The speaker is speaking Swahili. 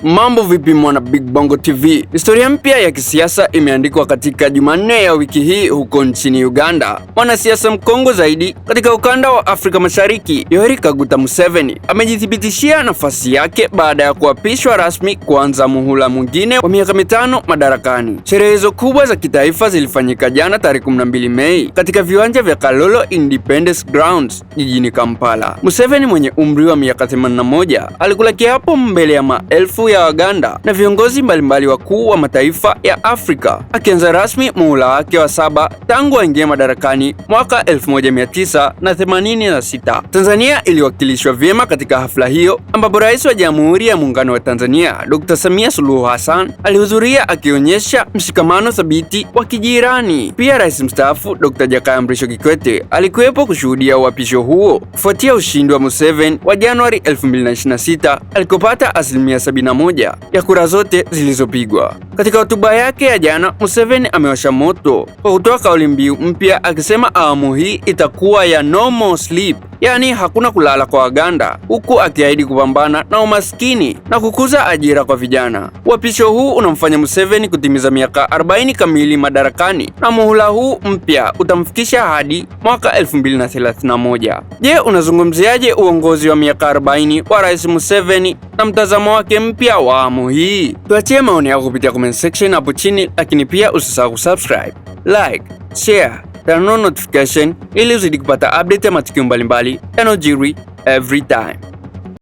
Mambo vipi mwana Big Bongo TV? Historia mpya ya kisiasa imeandikwa katika Jumanne ya wiki hii huko nchini Uganda. Mwanasiasa mkongwe zaidi katika ukanda wa Afrika Mashariki, Yoweri Kaguta Museveni, amejithibitishia nafasi yake baada ya kuapishwa rasmi kuanza muhula mwingine wa miaka mitano madarakani. Sherehe hizo kubwa za kitaifa zilifanyika jana tarehe 12 Mei katika viwanja vya Kalolo Independence Grounds jijini Kampala. Museveni mwenye umri wa miaka 81 alikula kiapo mbele ya maelfu ya Waganda na viongozi mbalimbali wakuu wa mataifa ya Afrika, akianza rasmi muhula wake wa 7 tangu aingie madarakani mwaka 1986. Tanzania iliwakilishwa vyema katika hafla hiyo, ambapo Rais wa Jamhuri ya Muungano wa Tanzania Dr. Samia Suluhu Hassan alihudhuria akionyesha mshikamano thabiti wa kijirani. Pia Rais mstaafu Dr. Jakaya Mrisho Kikwete alikuwepo kushuhudia uapisho huo kufuatia ushindi wa Museveni wa Januari 2026 alikopata 71% ya kura zote zilizopigwa. Katika hotuba yake ya jana, Museveni amewasha moto kwa kutoa kauli mbiu mpya akisema awamu hii itakuwa ya no more sleep, yaani hakuna kulala kwa Waganda, huku akiahidi kupambana na umaskini na kukuza ajira kwa vijana. Uapisho huu unamfanya Museveni kutimiza miaka 40 kamili madarakani, na muhula huu mpya utamfikisha hadi mwaka 2031. Je, unazungumziaje uongozi wa miaka 40 wa Rais Museveni na mtazamo wake mpya wa awamu hii? Tuachie maoni yako kupitia comment section hapo chini, lakini pia usisahau kusubscribe, like, share, turn on notification ili uzidi kupata update ya matukio mbalimbali yanayojiri every time.